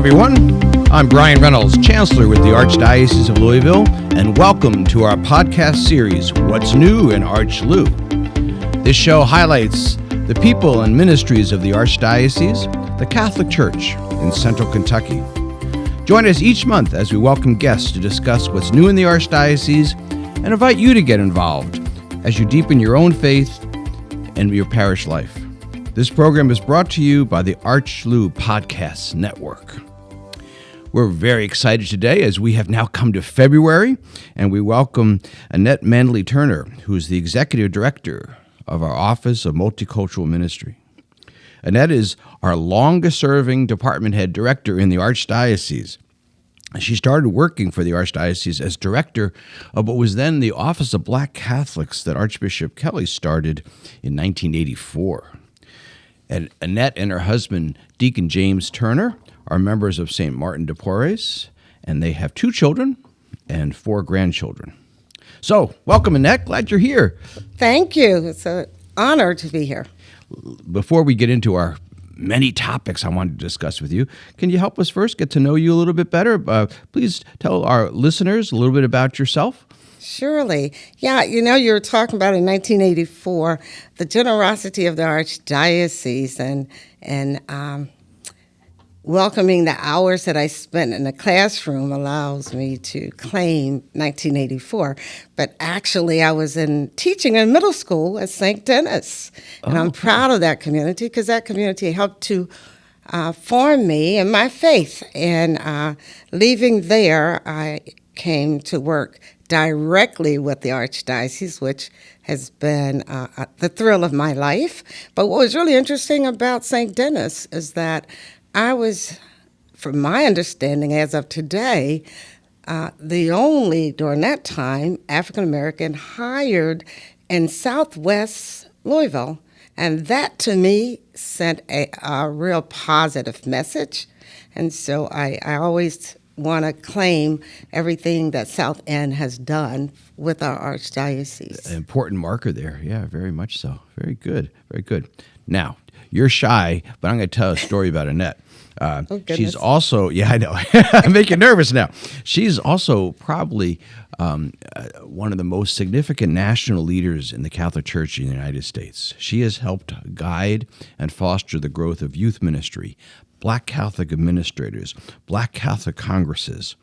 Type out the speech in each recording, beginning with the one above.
everyone. I'm Brian Reynolds, Chancellor with the Archdiocese of Louisville, and welcome to our podcast series, What's New in ArchLou. This show highlights the people and ministries of the Archdiocese, the Catholic Church in Central Kentucky. Join us each month as we welcome guests to discuss what's new in the Archdiocese and invite you to get involved as you deepen your own faith and your parish life. This program is brought to you by the ArchLou Podcast Network. We're very excited today as we have now come to February, and we welcome Annette Mandley-Turner, who is the Executive Director of our Office of Multicultural Ministry. Annette is our longest-serving department head director in the Archdiocese. She started working for the Archdiocese as director of what was then the Office of Black Catholics that Archbishop Kelly started in 1984. And Annette and her husband, Deacon James Turner, are members of St. Martin de Porres, and they have 2 children and 4 grandchildren. So, welcome, Annette. Glad you're here. Thank you. It's an honor to be here. Before we get into our many topics I wanted to discuss with you, can you help us first get to know you a little bit better? Please tell our listeners a little bit about yourself. Surely. Yeah, you were talking about in 1984, the generosity of the Archdiocese and welcoming the hours that I spent in the classroom allows me to claim 1984. But actually, I was teaching in middle school at St. Denis. And I'm proud of that community because that community helped to form me in my faith. And leaving there, I came to work directly with the Archdiocese, which has been the thrill of my life. But what was really interesting about St. Denis is that I was, from my understanding as of today, the only, during that time, African-American hired in Southwest Louisville. And that, to me, sent a real positive message. And so I always want to claim everything that South End has done with our Archdiocese. An important marker there. Yeah, very much so. Very good. Very good. Now, you're shy, but I'm going to tell a story about Annette. She's also, I know, I'm making you nervous now. She's also probably one of the most significant national leaders in the Catholic Church in the United States. She has helped guide and foster the growth of youth ministry, Black Catholic administrators, Black Catholic congresses.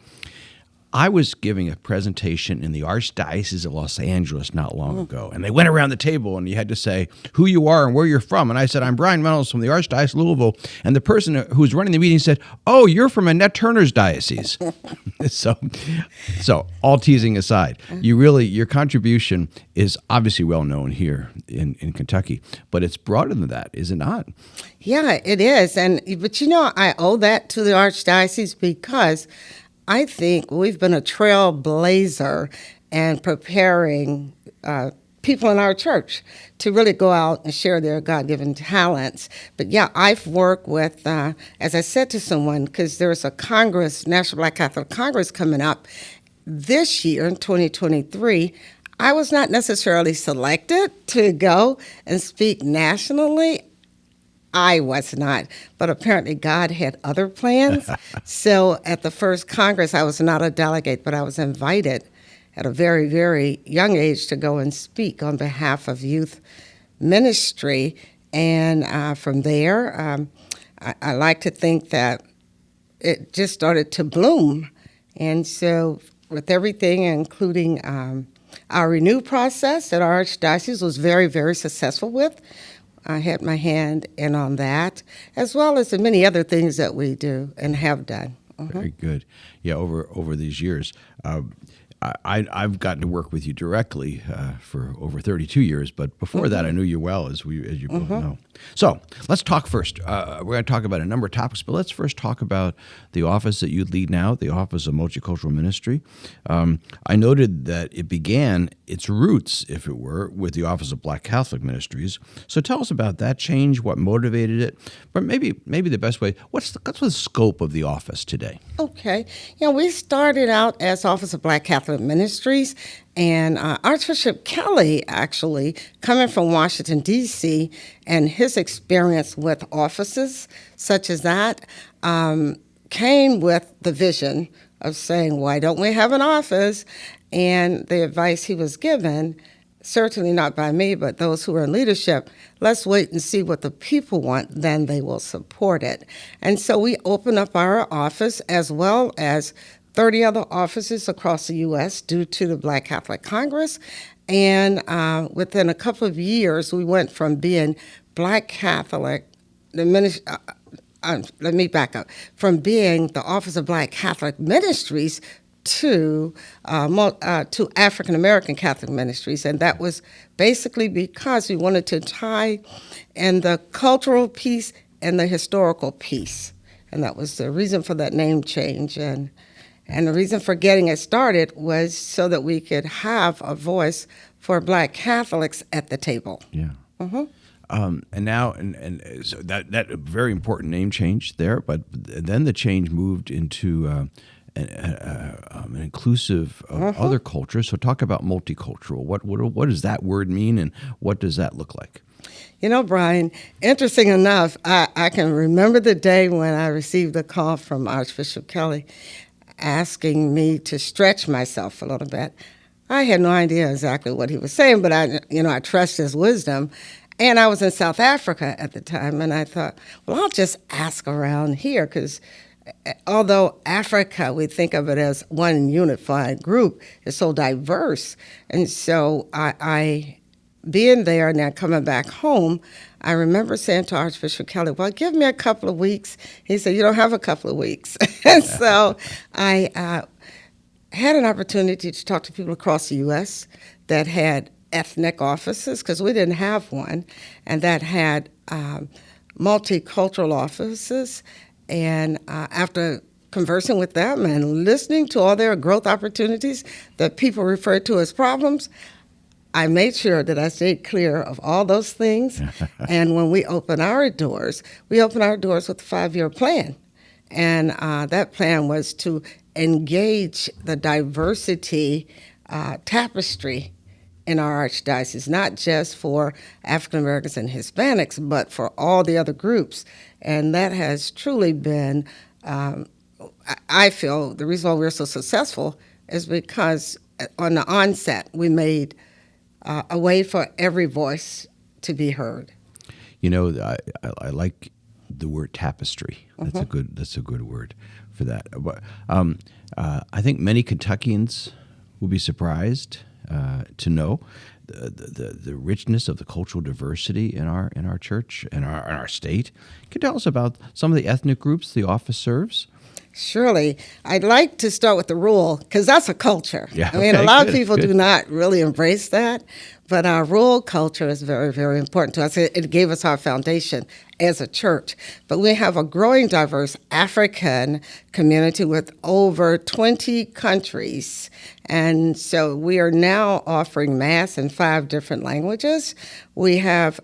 I was giving a presentation in the Archdiocese of Los Angeles not long ago, and they went around the table, and you had to say who you are and where you're from. And I said, I'm Brian Reynolds from the Archdiocese of Louisville. And the person who was running the meeting said, oh, you're from Annette Turner's diocese. So all teasing aside, your contribution is obviously well known here in Kentucky, but it's broader than that, is it not? Yeah, it is. But I owe that to the Archdiocese because I think we've been a trailblazer in preparing people in our church to really go out and share their God-given talents. But yeah, I've worked with, as I said to someone, because there's a Congress, National Black Catholic Congress coming up this year in 2023. I was not necessarily selected to go and speak nationally. I was not, but apparently God had other plans. So at the first Congress, I was not a delegate, but I was invited at a very, very young age to go and speak on behalf of youth ministry. And from there, I like to think that it just started to bloom. And so with everything, including our renew process that our Archdiocese was very, very successful with, I had my hand in on that, as well as the many other things that we do and have done. Very good. Yeah, over these years, I've gotten to work with you directly for over 32 years, but before that, I knew you well, as you both know. So let's talk first. We're going to talk about a number of topics, but let's first talk about the office that you lead now, the Office of Multicultural Ministry. I noted that it began its roots, if it were, with the Office of Black Catholic Ministries. So tell us about that change, what motivated it, but maybe the best way, what's the scope of the office today? Okay. We started out as Office of Black Catholic Ministries, and Archbishop Kelly, actually, coming from Washington, D.C., and his experience with offices such as that, came with the vision of saying, why don't we have an office? And the advice he was given, certainly not by me, but those who are in leadership, let's wait and see what the people want, then they will support it. And so we opened up our office as well as 30 other offices across the U.S. due to the Black Catholic Congress. And within a couple of years, we went from being Black Catholic, let me back up, from being the Office of Black Catholic Ministries to African American Catholic Ministries, and that was basically because we wanted to tie in the cultural piece and the historical piece, and that was the reason for that name change. And the reason for getting it started was so that we could have a voice for Black Catholics at the table. Yeah. Mm-hmm. And now, so that very important name change there, but then the change moved into an inclusive of other cultures. So talk about multicultural. What does that word mean, and what does that look like? You know, Brian, interesting enough, I can remember the day when I received a call from Archbishop Kelly asking me to stretch myself a little bit. I had no idea exactly what he was saying, but I trust his wisdom. And I was in South Africa at the time, and I thought, well, I'll just ask around here, because although Africa, we think of it as one unified group, is so diverse. And so I being there and then coming back home, I remember saying to Archbishop Kelly, well, give me a couple of weeks. He said, you don't have a couple of weeks. And so I had an opportunity to talk to people across the U.S. that had ethnic offices, because we didn't have one, and that had multicultural offices. And after conversing with them and listening to all their growth opportunities that people refer to as problems, I made sure that I stayed clear of all those things. And when we open our doors with a 5-year plan. And that plan was to engage the diversity tapestry in our archdiocese, not just for African Americans and Hispanics, but for all the other groups. And that has truly been, I feel, the reason why we're so successful is because on the onset, we made a way for every voice to be heard. You know, I like the word tapestry. That's a good word for that. But I think many Kentuckians will be surprised to know the richness of the cultural diversity in our church and our state. Can you tell us about some of the ethnic groups the office serves? Surely. I'd like to start with the rural, because that's a culture. Yeah, I mean, a lot of people do not really embrace that, but our rural culture is very, very important to us. It gave us our foundation as a church. But we have a growing, diverse African community with over 20 countries. And so we are now offering Mass in 5 different languages. We have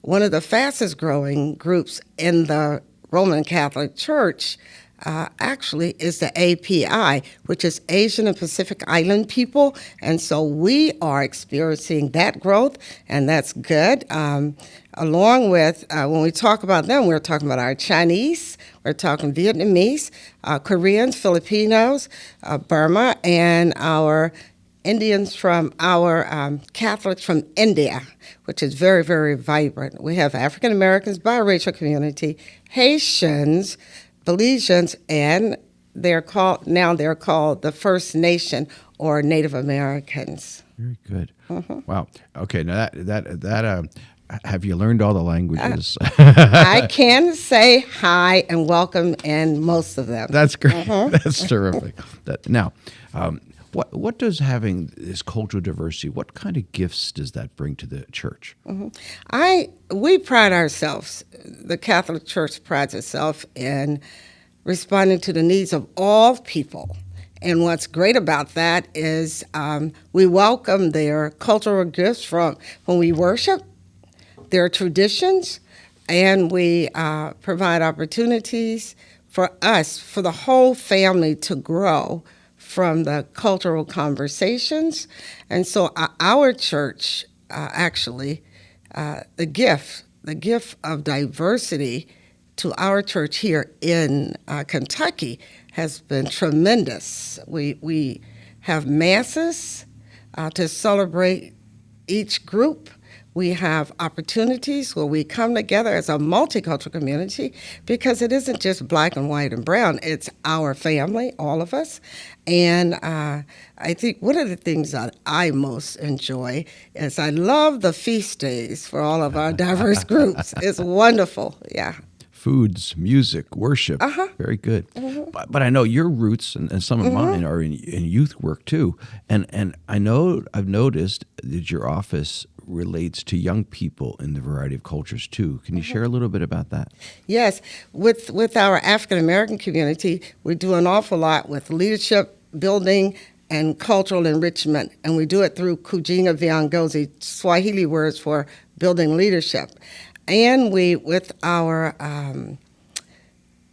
one of the fastest growing groups in the Roman Catholic Church actually is the API, which is Asian and Pacific Island people. And so we are experiencing that growth, and that's good. Along with, when we talk about them, we're talking about our Chinese, we're talking Vietnamese, Koreans, Filipinos, Burma, and our Indians from our Catholics from India, which is very, very vibrant. We have African Americans, biracial community, Haitians, Belizeans, and they're called the First Nation or Native Americans. Very good. Wow. Okay. Now that have you learned all the languages? I can say hi and welcome in most of them. That's great. That's terrific. Now, what does having this cultural diversity, what kind of gifts does that bring to the church? We pride ourselves, the Catholic Church prides itself in responding to the needs of all people. And what's great about that is we welcome their cultural gifts from when we worship, their traditions, and we provide opportunities for us, for the whole family to grow from the cultural conversations. And so our church, actually, the gift of diversity to our church here in Kentucky has been tremendous. We have masses to celebrate each group. We have opportunities where we come together as a multicultural community, because it isn't just black and white and brown. It's our family, all of us. And I think one of the things that I most enjoy is I love the feast days for all of our diverse groups. It's wonderful, yeah. Foods, music, worship. Very good. But I know your roots and some of mine are in youth work too. And I know I've noticed that your office relates to young people in the variety of cultures too. Can you share a little bit about that? Yes. With our African American community, we do an awful lot with leadership building and cultural enrichment. And we do it through Kujenga Viongozi, Swahili words for building leadership. And we, with our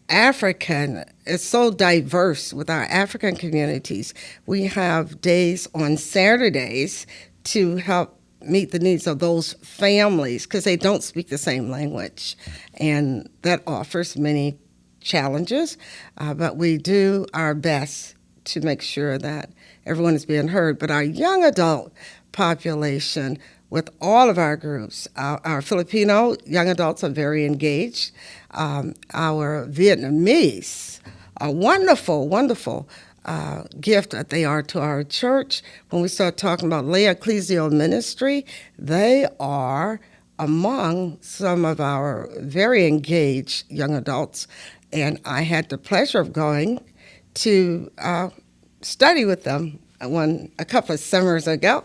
African, it's so diverse with our African communities. We have days on Saturdays to help meet the needs of those families, because they don't speak the same language. And that offers many challenges, but we do our best to make sure that everyone is being heard. But our young adult population, with all of our groups, our Filipino young adults are very engaged. Our Vietnamese are wonderful, wonderful gift that they are to our church. When we start talking about lay ecclesial ministry, they are among some of our very engaged young adults. And I had the pleasure of going to study with them a couple of summers ago,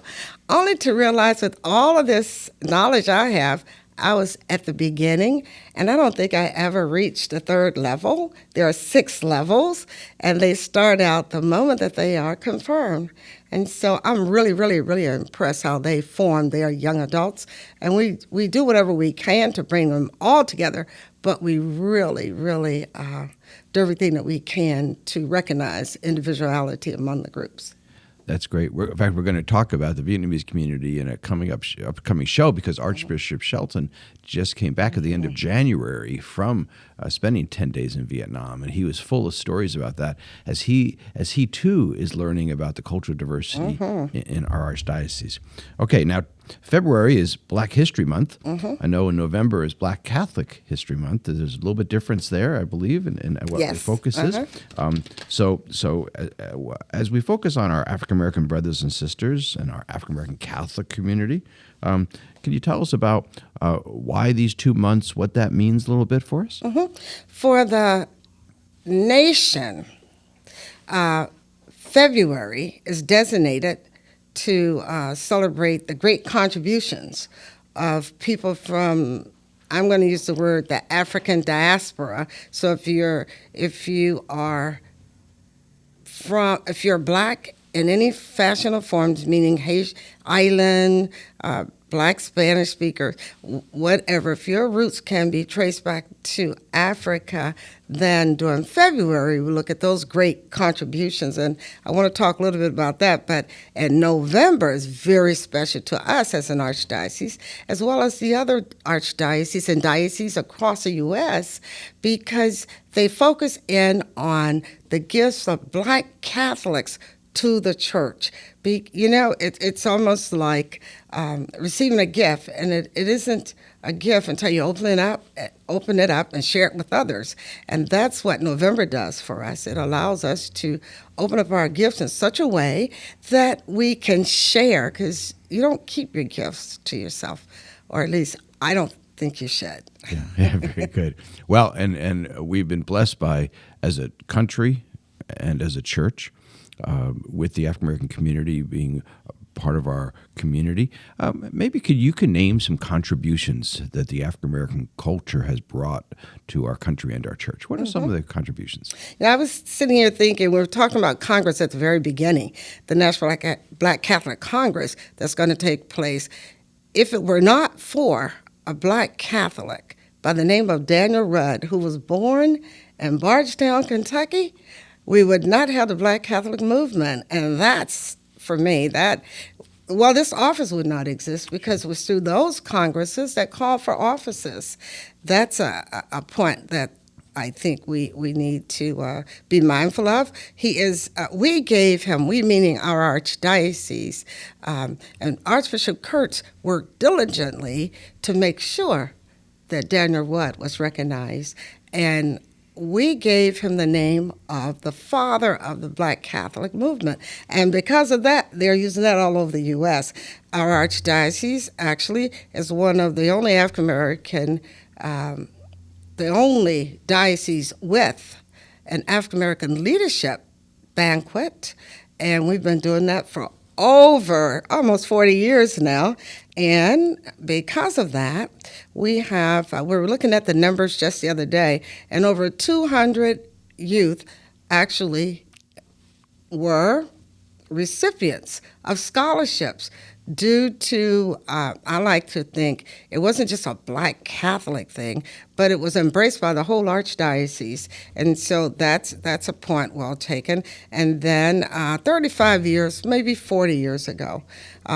only to realize with all of this knowledge I have, I was at the beginning, and I don't think I ever reached the third level. There are 6 levels, and they start out the moment that they are confirmed. And so I'm really, really, really impressed how they form their young adults. And we do whatever we can to bring them all together, but we really, really do everything that we can to recognize individuality among the groups. That's great. In fact, we're going to talk about the Vietnamese community in a upcoming show, because Archbishop Shelton just came back at the end of January from spending 10 days in Vietnam, and he was full of stories about that, as he too is learning about the cultural diversity in our archdiocese. Okay, now February is Black History Month. I know in November is Black Catholic History Month. There's a little bit difference there, I believe, in what the focus is. So as we focus on our African American brothers and sisters and our African American Catholic community, can you tell us about why these 2 months, what that means a little bit for us? For the nation, February is designated to celebrate the great contributions of people from, I'm going to use the word, the African diaspora. So if you're Black in any fashion or forms, meaning Haitian, island, Black Spanish speakers, whatever, if your roots can be traced back to Africa, then during February we look at those great contributions. And I want to talk a little bit about that. But in November is very special to us as an archdiocese, as well as the other archdioceses and dioceses across the U.S., because they focus in on the gifts of Black Catholics to the church. It's almost like receiving a gift, and it isn't a gift until you open it up and share it with others. And that's what November does for us. It allows us to open up our gifts in such a way that we can share, because you don't keep your gifts to yourself, or at least I don't think you should. Yeah, very good. Well, and we've been blessed by, as a country and as a church, with the African American community being part of our community. Maybe you can name some contributions that the African American culture has brought to our country and our church. What are some of the contributions? I was sitting here thinking, we were talking about Congress at the very beginning, the National Black Catholic Congress that's going to take place. If it were not for a Black Catholic by the name of Daniel Rudd, who was born in Bardstown, Kentucky, we would not have the Black Catholic movement. And that's, for me, that Well, this office would not exist because it was through those congresses that called for offices. That's a point that I think we need to be mindful of. He is, we gave him, we meaning our archdiocese, and Archbishop Kurtz worked diligently to make sure that Daniel Wood was recognized. And we gave him the name of the father of the Black Catholic movement. And because of that, they're using that all over the U.S. Our archdiocese actually is one of the only African-American, the only diocese with an African-American leadership banquet. And we've been doing that for over almost 40 years now. And because of that, we were looking at the numbers just the other day, and over 200 youth actually were recipients of scholarships due to, I like to think, it wasn't just a Black Catholic thing, but it was embraced by the whole archdiocese. And so that's a point well taken. And then 35 years, maybe 40 years ago,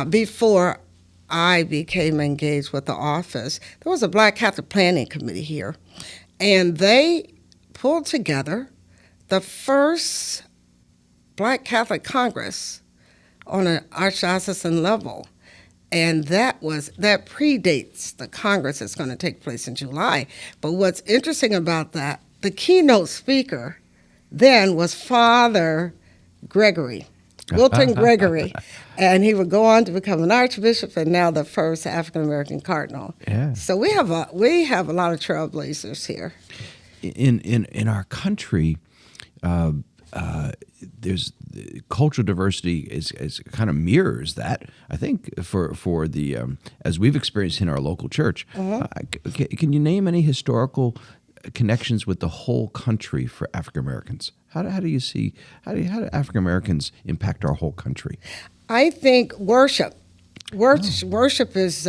before I became engaged with the office, there was a Black Catholic Planning Committee here, and they pulled together the first Black Catholic Congress on an archdiocesan level. And that predates the Congress that's going to take place in July. But what's interesting about that, the keynote speaker then was Father Gregory, Wilton Gregory. And he would go on to become an archbishop and now the first African-American cardinal. Yeah. So we have a lot of trailblazers here. In our country, there's cultural diversity is kind of mirrors that. I think for the as we've experienced in our local church. Can you name any historical connections with the whole country for African Americans? How do you see how do African Americans impact our whole country? I think worship is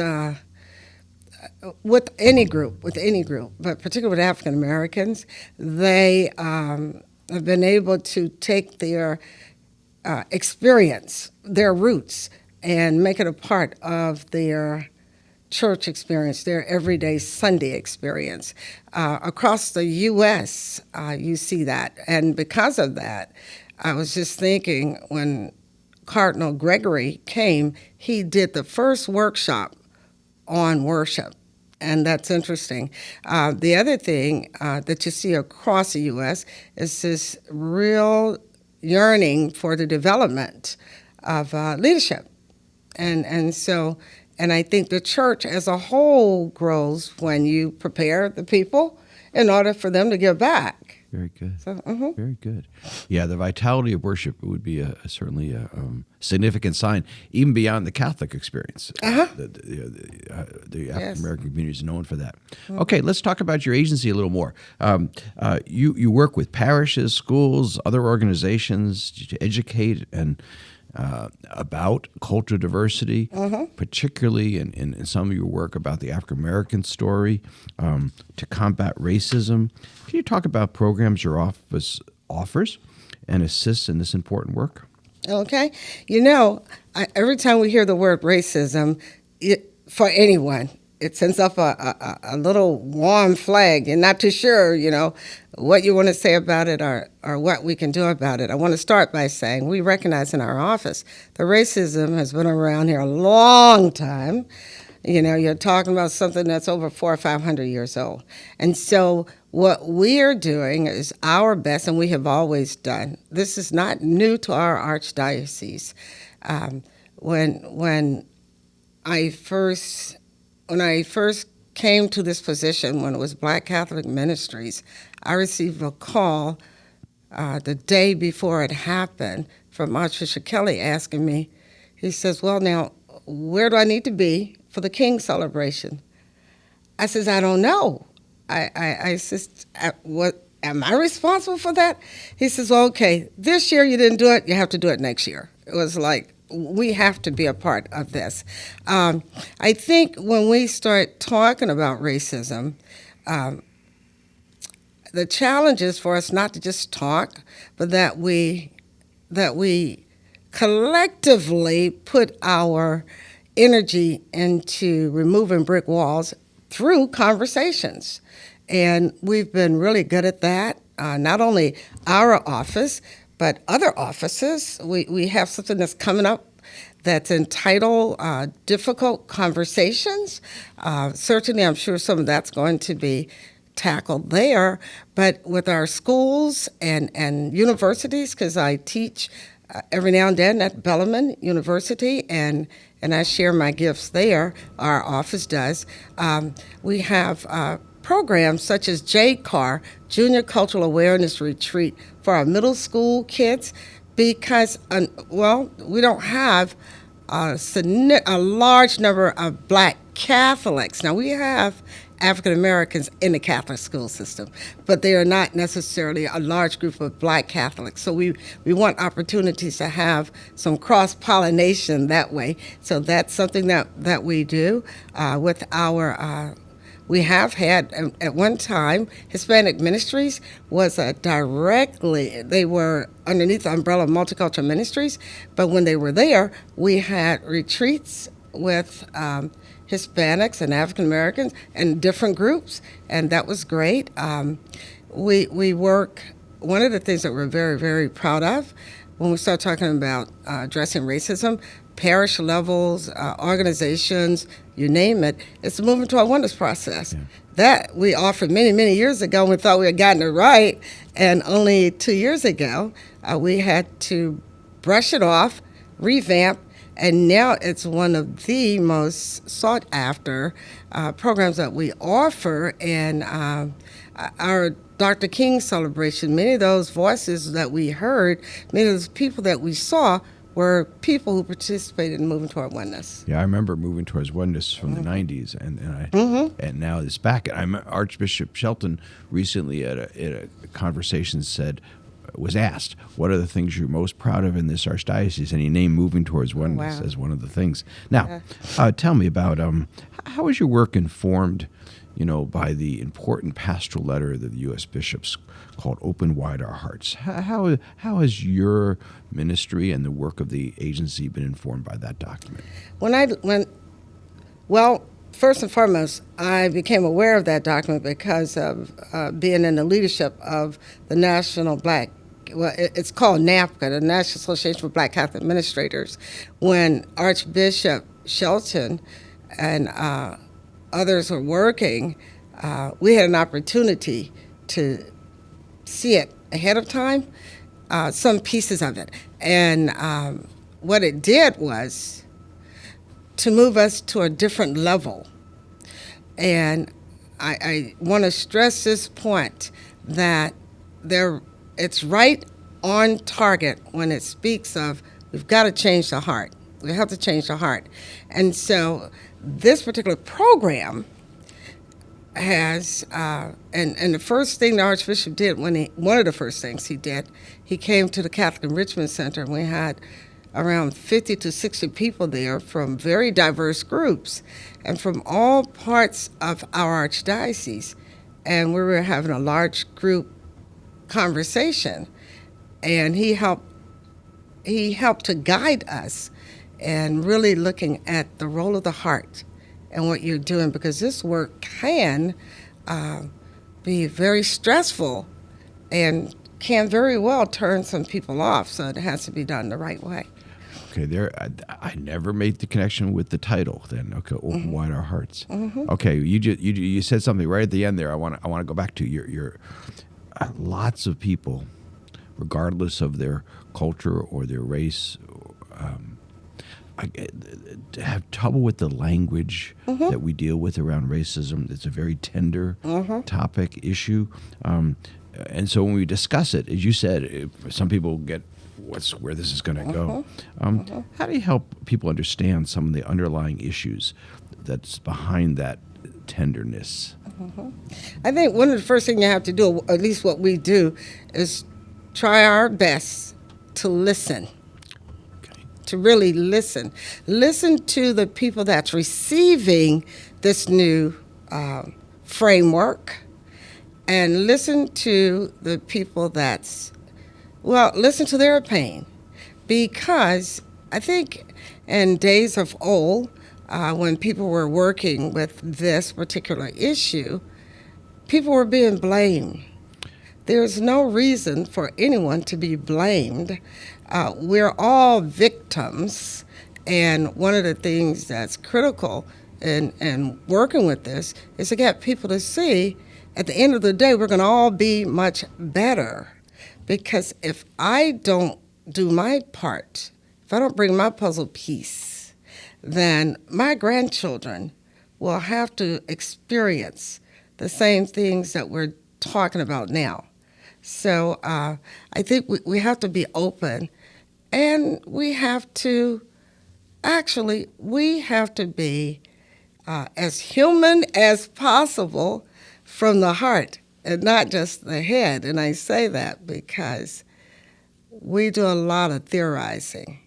with any group, but particularly with African Americans, they have been able to take their experience, their roots, and make it a part of their church experience, their everyday Sunday experience. Across the U.S., you see that. And because of that, I was just thinking when Cardinal Gregory came, he did the first workshop on worship. And that's interesting. The other thing that you see across the U.S. is this real yearning for the development of leadership. And I think the church as a whole grows when you prepare the people in order for them to give back. Very good. So, Very good. Yeah, the vitality of worship would be certainly a significant sign, even beyond the Catholic experience. The African American community is known for that. Okay, let's talk about your agency a little more. You work with parishes, schools, other organizations to educate and about cultural diversity, particularly in some of your work about the African American story, to combat racism. Can you talk about programs your office offers and assists in this important work? Okay. Every time we hear the word racism, for anyone, it sends up a little warm flag. You're not too sure, what you want to say about it or what we can do about it. I want to start by saying we recognize in our office the racism has been around here a long time. You're talking about something that's over 400 or 500 years old. And so what we're doing is our best, and we have always done. This is not new to our archdiocese. When I first came to this position, when it was Black Catholic Ministries, I received a call the day before it happened from Archbishop Kelly asking me, he says, well, now, where do I need to be for the King celebration? I says, I don't know. I says, what, am I responsible for that? He says, well, okay, this year you didn't do it, you have to do it next year. It was like, we have to be a part of this. I think when we start talking about racism, the challenge is for us not to just talk, but that we collectively put our energy into removing brick walls through conversations. And we've been really good at that, not only our office, but other offices. We have something that's coming up that's entitled Difficult Conversations. Certainly, I'm sure some of that's going to be tackled there, but with our schools and universities, because I teach every now and then at Bellarmine University, and I share my gifts there, our office does. We have programs such as JCAR, Junior Cultural Awareness Retreat, for our middle school kids, because, we don't have a large number of Black Catholics. Now, we have African Americans in the Catholic school system, but they are not necessarily a large group of Black Catholics. So we want opportunities to have some cross-pollination that way. So that's something that we do with our we have had, at one time, Hispanic Ministries was they were underneath the umbrella of Multicultural Ministries, but when they were there, we had retreats with Hispanics and African Americans and different groups, and that was great. We work, one of the things that we're very, very proud of when we start talking about addressing racism, parish levels, organizations, you name it, it's the Moving Toward Oneness process. Yeah. That we offered many, many years ago, and we thought we had gotten it right, and only 2 years ago, we had to brush it off, revamp, and now it's one of the most sought after programs that we offer. And our Dr. King celebration, many of those voices that we heard, many of those people that we saw were people who participated in Moving Toward Oneness. Yeah, I remember Moving Towards Oneness from the 90s, and now it's back. Archbishop Shelton recently at a conversation was asked, what are the things you're most proud of in this archdiocese? And he named Moving Towards Oneness as one of the things. Now, tell me about how is your work informed, by the important pastoral letter that the U.S. bishops called Open Wide Our Hearts? How has your ministry and the work of the agency been informed by that document? First and foremost, I became aware of that document because of being in the leadership of the National Black, it's called NABCA, the National Association for Black Catholic Administrators. When Archbishop Shelton and others were working, we had an opportunity to see it ahead of time, some pieces of it. And what it did was to move us to a different level. And I want to stress this point that it's right on target when it speaks of we've got to change the heart. We have to change the heart. And so this particular program has, and the first thing the Archbishop did, one of the first things he did, he came to the Catholic Enrichment Center, and we had around 50 to 60 people there from very diverse groups and from all parts of our archdiocese. And we were having a large group conversation, and he helped to guide us and really looking at the role of the heart and what you're doing, because this work can be very stressful and can very well turn some people off, so it has to be done the right way. Okay, I never made the connection with the title. Then, okay, Open Wide Our Hearts. Mm-hmm. Okay, you said something right at the end there. I want to go back to your lots of people, regardless of their culture or their race, have trouble with the language that we deal with around racism. It's a very tender topic, issue. And so when we discuss it, as you said, some people get where this is going to go. How do you help people understand some of the underlying issues that's behind that tenderness? I think one of the first things you have to do, at least what we do, is try our best to listen. To really listen. Listen to the people that's receiving this new framework, and listen to the people listen to their pain, because I think in days of old, when people were working with this particular issue, people were being blamed. There's no reason for anyone to be blamed. We're all victims, and one of the things that's critical in working with this is to get people to see at the end of the day we're going to all be much better. Because if I don't do my part, if I don't bring my puzzle piece, then my grandchildren will have to experience the same things that we're talking about now. So I think we have to be open, and we have to be as human as possible from the heart and not just the head. And I say that because we do a lot of theorizing,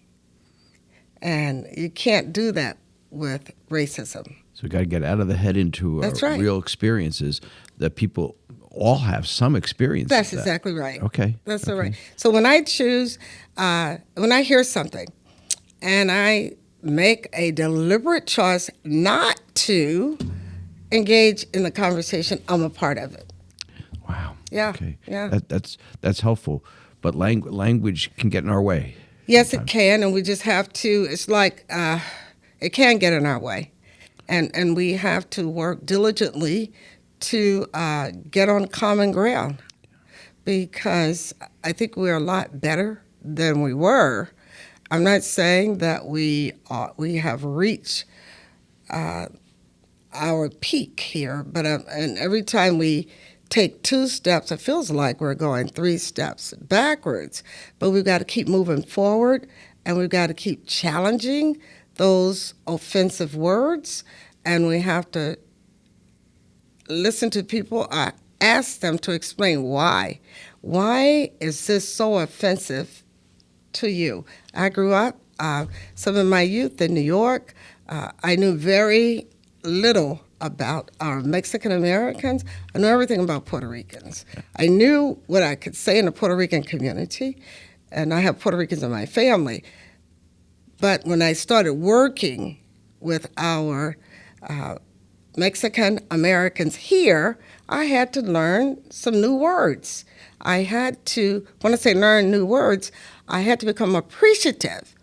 and you can't do that with racism. So we got to get out of the head into real experiences that people all have some experience. That's exactly right. Okay. That's all right. So when I choose, when I hear something and I make a deliberate choice not to engage in the conversation, I'm a part of it. Wow. Yeah. Okay. Yeah. That's helpful, but language can get in our way. Yes, sometimes. It can, and we just have to. It's like it can get in our way, and we have to work diligently to get on common ground, because I think we're a lot better than we were. I'm not saying that we have reached our peak here, but and every time we take 2 steps, it feels like we're going 3 steps backwards. But we've got to keep moving forward, and we've got to keep challenging those offensive words, and we have to listen to people, ask them to explain why. Why is this so offensive to you? I grew up, some of my youth in New York, I knew very little about our Mexican Americans. I knew everything about Puerto Ricans. I knew what I could say in the Puerto Rican community, and I have Puerto Ricans in my family. But when I started working with our Mexican Americans here, I had to learn some new words. I had to, when I say learn new words, I had to become appreciative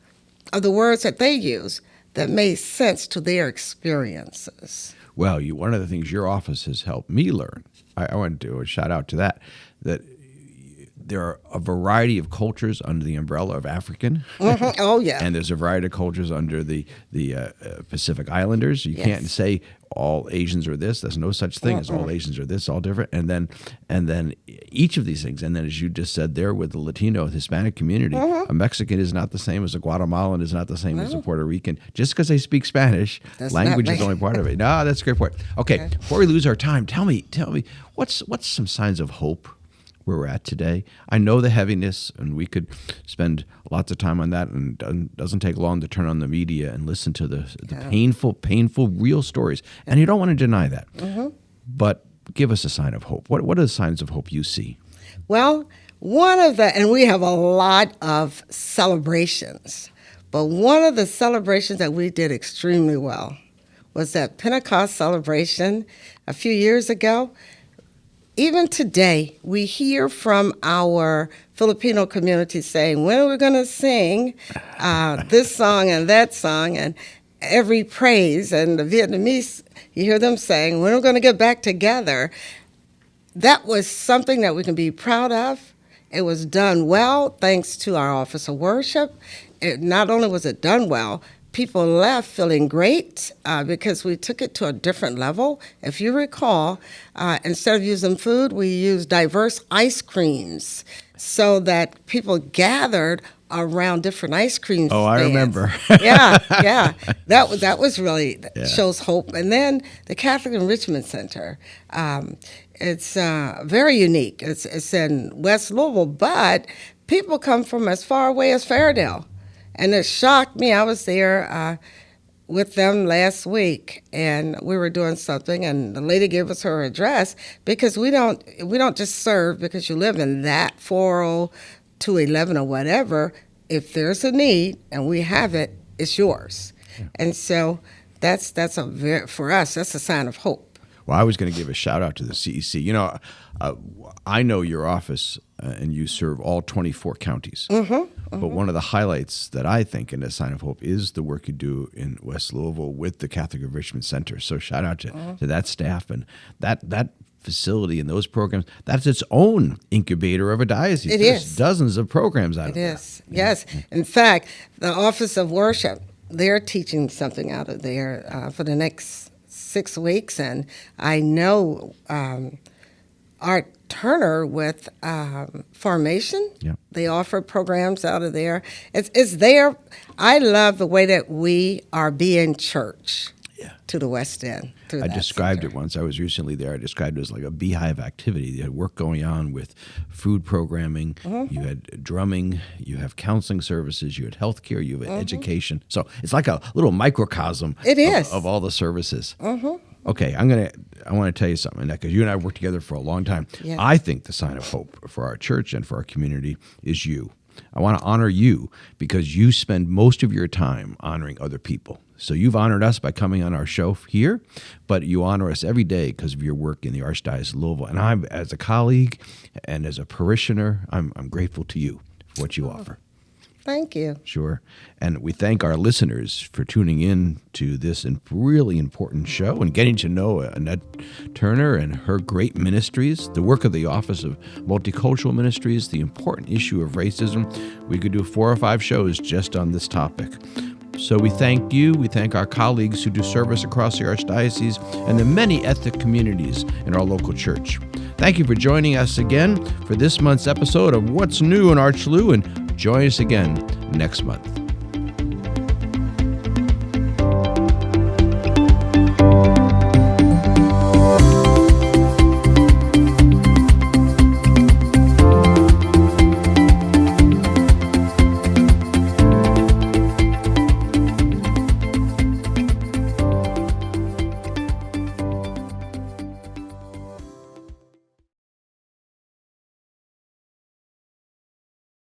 of the words that they use that made sense to their experiences. Well, one of the things your office has helped me learn, I want to do a shout out to that there are a variety of cultures under the umbrella of African. Mm-hmm. Oh, yeah. And there's a variety of cultures under the Pacific Islanders. You can't say all Asians are this. There's no such thing as all Asians are this, all different. And then each of these things, and then as you just said there with the Latino, Hispanic community, a Mexican is not the same as a Guatemalan, is not the same as a Puerto Rican. Just because they speak Spanish, language is only part of it. No, that's a great point. Okay, before we lose our time, tell me, what's some signs of hope where we're at today? I know the heaviness, and we could spend lots of time on that, and it doesn't take long to turn on the media and listen to the painful, real stories. And you don't want to deny that. Mm-hmm. But give us a sign of hope. What are the signs of hope you see? Well, and we have a lot of celebrations, but one of the celebrations that we did extremely well was that Pentecost celebration a few years ago. Even today, we hear from our Filipino community saying, when are we going to sing this song and that song, and every praise. And the Vietnamese, you hear them saying, when are we going to get back together? That was something that we can be proud of. It was done well, thanks to our Office of Worship. Not only was it done well, people left feeling great because we took it to a different level. If you recall, instead of using food, we used diverse ice creams so that people gathered around different ice cream stands. I remember. Yeah. That was really shows hope. And then the Catholic Enrichment Center. It's very unique. It's in West Louisville, but people come from as far away as Fairdale. And it shocked me. I was there with them last week, and we were doing something, and the lady gave us her address, because we don't just serve because you live in that 40211 or whatever. if there's a need and we have it, it's yours. Yeah. And so for us, that's a sign of hope. Well, I was going to give a shout out to the CEC. You know, I know your office, and you serve all 24 counties. But one of the highlights that I think in a sign of hope is the work you do in West Louisville with the Catholic Enrichment Center. So shout out to that staff and that facility and those programs. That's its own incubator of a diocese. There's dozens of programs out of there. It is, yes. In fact, the Office of Worship, they're teaching something out of there for the next 6 weeks. And I know Art Turner with Formation, they offer programs out of there. It's there. I love the way that we are being church to the West End. I described it once. I was recently there. I described it as like a beehive activity. You had work going on with food programming. You had drumming. You have counseling services. You had healthcare. You have education. So it's like a little microcosm of all the services. Okay, I want to tell you something, Annette, because you and I worked together for a long time. Yeah. I think the sign of hope for our church and for our community is you. I want to honor you because you spend most of your time honoring other people. So you've honored us by coming on our show here, but you honor us every day because of your work in the Archdiocese of Louisville. And I'm, as a colleague and as a parishioner, I'm grateful to you for what you offer. Thank you. Sure. And we thank our listeners for tuning in to this really important show and getting to know Annette Turner and her great ministries, the work of the Office of Multicultural Ministries, the important issue of racism. We could do 4 or 5 shows just on this topic. So we thank you. We thank our colleagues who do service across the Archdiocese and the many ethnic communities in our local church. Thank you for joining us again for this month's episode of What's New in ArchLou, and join us again next month.